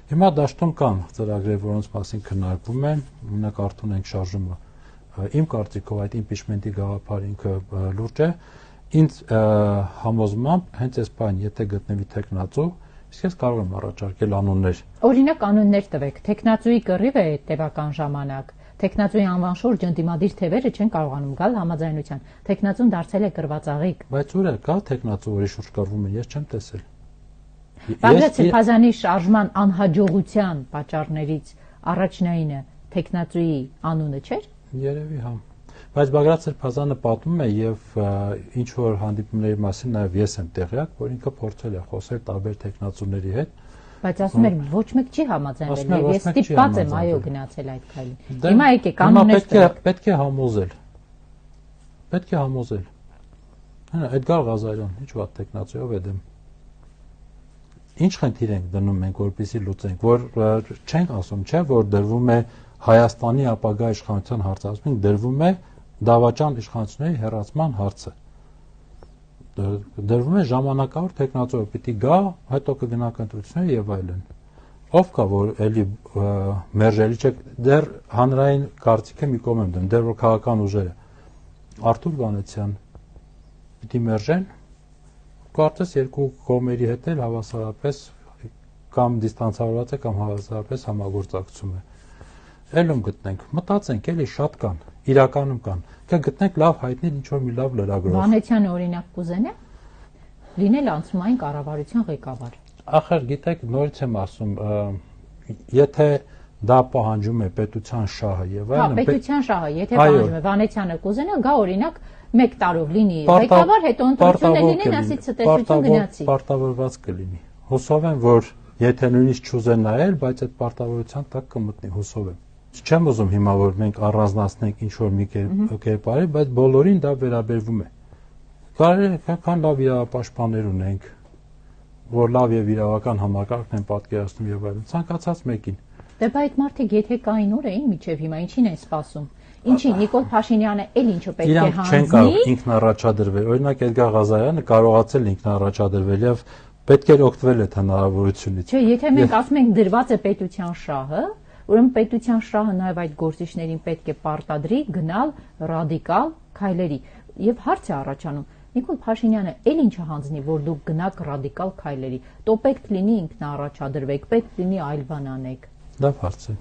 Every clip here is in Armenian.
Հիմա դաշտում կան ծրագրեր, որոնց մասին քննարկվում են, օրինակ արդեն ենք շարժումը։ Իմ կարծիքով այդ impeachment-ի գաղափարը ինքը լուրջ է։ Ինձ համոզմամբ հենց այս բան, եթե գտնվի տեխնացու, իսկ ես կարող եմ առաջարկել անուններ։ Օրինակ անուններ տվեք։ Տեխնացուի կռիվ է տևական ժամանակ։ Տեխնացուի անվան շուրջ ընդդիմադիր թևերը չեն կարողանում գալ համաձայնության։ Տեխնացուն դարձել է կռվածաղիկ։ Բայց ուր է կա տեխնացու, որի շուրջ կռվում է, ես չեմ տեսել։ Բաղդադ Սրբազանի շարժման անհաջողության պատճառներից առաջնայինը տեխնացուի անունը չէր։ Երևի հա։ Բայց Բաղդադ Սրբազանը պատմում է եւ ինչ որ հանդիպումների մասին նաեւ ես եմ տեղյակ, որ ինքը փորձել է խոսել տարբեր տեխնացուների հետ։ Բայց ասում եմ ոչ մեկ չի համաձայնվել, ես ստիպված եմ այո գնացել այդ քայլին։ Հիմա եկեք կանոններ պետք է համոզել։ Պետք է համոզել։ Հա, Էդգար Ղազարյան, ինչ վատ տեխնացիով է դեմ։ Ինչ խնդիր ենք դնում մենք, որպեսզի լուծենք, որ չենք ասում, չէ, որ դրվում է Հայաստանի ապագա իշխանության հարցը, ասում ենք դրվում է դավաճան իշխանությունների հեռացման հարցը։ Դրվում է ժամանակավոր տեխնացիով պիտի գա, հետո կգնա ընտրություններ եւ այլն։ Ով կա, որ էլի մերժելի չէ, դեռ հանրային կարծիքը մի կողմ եմ դնում, դեռ որ քաղաքական ուժերը Արթուր Վանեցյան պիտի մերժեն, կարծես երկու կողմերի հետ էլ հավասարապես կամ դիստանցավորված է կամ հավասարապես համագործակցում է։ Էլում գտնենք, մտածենք, էլի շատ կան, իրականում կան։ Կգտնենք լավ հայտնի ինչ որ մի լավ լրագրող։ Վանեցյանը օրինակ կուզենա լինել անցումային կառավարության ղեկավար։ Ախր գիտեք, նորից եմ ասում, եթե դա պահանջում է պետության շահը եւ այլն։ Հա, պետության շահը, եթե պահանջում է Վանեցյանը կուզենա, գա օրինակ 1 տարով լինի ղեկավար, հետո ընտրություններ լինեն, ասի ցտեսություն գնացի։ Պարտավորված կլինի։ Հուսով եմ, որ եթե նույնիսկ չուզեն նայել, բայց այդ պարտավորության տակ կմտնի, հուսով եմ։ Չեմ ուզում հիմա որ մենք առանձնացնենք ինչ որ մի կերպարի, բայց բոլորին դա վերաբերվում է։ Կարելի է քան լավ իրավապաշտպաններ ունենք, որ լավ եւ իրավական համակարգն են պատկերացնում եւ այլն, ցանկացած մեկին։ Դե բայց մարդիկ եթե կային ուր էին միջև հիմա ինչին են սպասում։ Ինչի Նիկոլ Փաշինյանը էլ ինչու պետք է հանձնի։ Չեն կարող ինքն առաջադրվել։ Օրինակ Էդգար Ղազարյանը կարողացել ինքն առաջադրվել եւ պետք է օգտվել այդ հնարավորությունից։ Չէ, եթե մենք ասում ենք դրված է պետության շահը, ուրեմն պետության շահը նաեւ այդ գործիչներին պետք է պարտադրի գնալ ռադիկալ քայլերի։ Եվ հարց է առաջանում Նիկոլ Փաշինյանը էլ ինչը հանձնի, որ դուք գնաք ռադիկալ քայլերի։ Տո պետք լինի ինքնաառաջադրվեք, պետք լինի այլ բան անեք։ Լավ հարց է։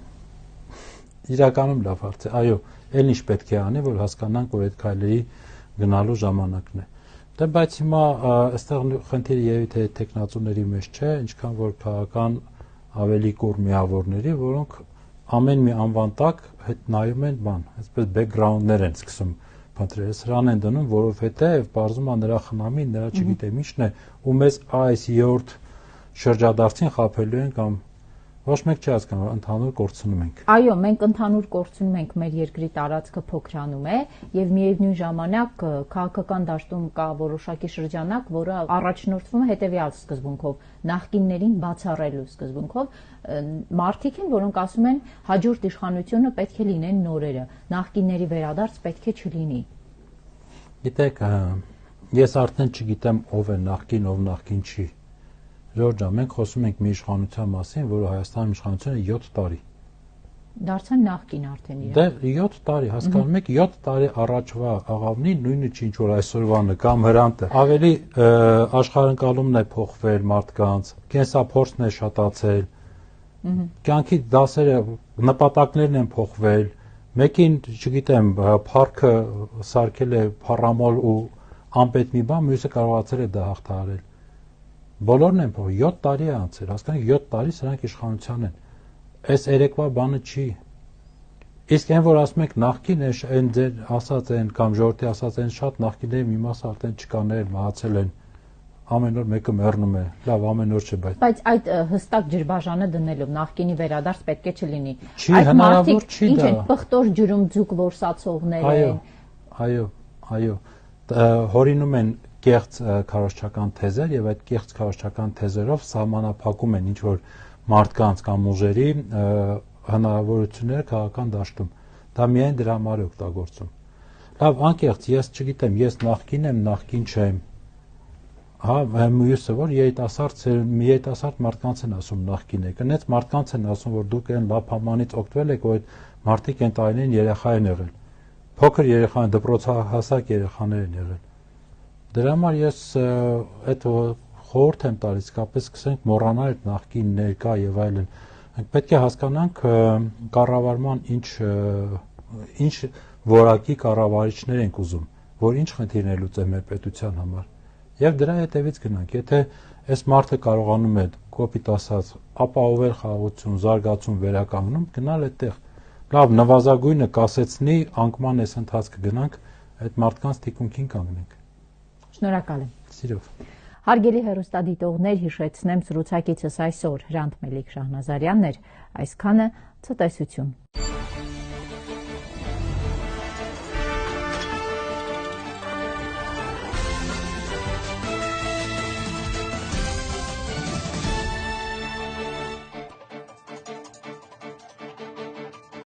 Իրականում լավ հարց է։ Այո, էլ ինչ պետք է անի, որ հասկանանք, որ այդ քայլերի գնալու ժամանակն է։ Դե բայց հիմա այստեղ խնդիրը եւի թե տեխնացուների մեջ չէ, ինչքան որ քաղաքական ավելի կուր միավորների, որոնք ամեն մի անվան տակ հետ նայում են բան, այսպես բեքգրաունդներ են սկսում փնտրել, սրան են դնում, որովհետեւ բարձում է նրա խնամին, նրա չգիտեմ ինչն է, ու մեզ այս 7 շրջադարձին խափելու են կամ ոչ մեկ չի հասկանում, ընդհանուր կորցնում ենք։ Այո, մենք ընդհանուր կորցնում ենք, մեր երկրի տարածքը փոքրանում է եւ միևնույն ժամանակ քաղաքական դաշտում կա որոշակի շրջանակ, որը առաջնորդվում է հետեւյալ սկզբունքով՝ նախկիններին բացառելու սկզբունքով։ Մարդիկ են, որոնք ասում են հաջորդ իշխանությունը պետք է լինեն նորերը, նախկինների վերադարձ պետք է չլինի։ Գիտեք, ես արդեն չգիտեմ ով է նախկին, ով նախկին չի։ Ժորժա, մենք խոսում ենք մի իշխանության մասին, որը Հայաստանում իշխանությունը 7 տարի։ Դարձան նախկին արդեն իրենք։ Դե 7 տարի, հասկանում եք, 7 տարի առաջվա աղավնի նույնը չի ինչ որ այսօրվանը կամ հրանտը։ Ավելի աշխարհընկալումն է փոխվել մարդկանց, կենսափորձն է շատացել։ Կյանքի դասերը, նպատակներն են փոխվել։ Մեկին, չգիտեմ, փառքը սարքել է փառամոլ ու անպետ մի բան, մյուսը կարողացել է դա հաղթահարել։ Բոլորն են փոխ 7 տարի է անցել, հասկանաք 7 տարի սրանք իշխանության են։ Այս երեկվա բանը չի։ Իսկ այն որ ասում եք նախկին այն ձեր ասած են կամ ժողովրդի ասած են շատ նախկինների մի մասը արդեն չկաներ, մահացել են։ Ամեն օր մեկը մեռնում է։ Լավ, ամեն օր չէ, բայց այդ հստակ ջրբաժանը դնելով նախկինի վերադարձ պետք է չլինի։ Չի հնարավոր չի դա։ Ինչ են պղտոր ջրում ձուկ որսացողներ են։ Այո։ Հորինում են կեղծ քարոզչական թեզեր եւ այդ կեղծ քարոզչական թեզերով սահմանափակում են ինչ որ մարդկանց կամ ուժերի հնարավորությունները քաղաքական դաշտում։ Դա միայն դրա համար է օգտագործում։ Լավ, անկեղծ, ես չգիտեմ, ես նախկին եմ, նախկին չեմ։ Հա, մյուսը որ երիտասարդ մարդկանց են ասում նախկինը, կնեց մարդկանց են ասում, որ դուք այն լափամանից օգտվել եք, որ մարդիկ այն տարիներին երեխա են եղել, փոքր երեխան, դպրոցահասակ երեխաներ են եղել։ Դրա համար ես այդ խորհուրդ եմ տալիս, իսկապես սկսենք մոռանալ այդ նախկին, ներկա եւ այլն։ Մենք պետք է հասկանանք կառավարման ինչ որակի կառավարիչներ ենք ուզում, որ ինչ խնդիրներ լուծեն մեր պետության համար։ Եվ դրա հետևից գնանք, եթե այս մարդը կարողանում է կոպիտ ասած ապահովել խաղաղություն, զարգացում, վերականգնում, գնալ այդտեղ։ Լավ, նվազագույնը կասեցնի, անկման այս ընթացքը գնանք, այդ մարդկանց թիկունքին կանգնենք։ Շնորհակալ եմ։ Սիրով։ Հարգելի հեռուստադիտողներ, հիշեցնեմ զրուցակիցս այսօր Հրանտ Մելիք Շահնազարյանն էր, այսքանը ցտեսություն։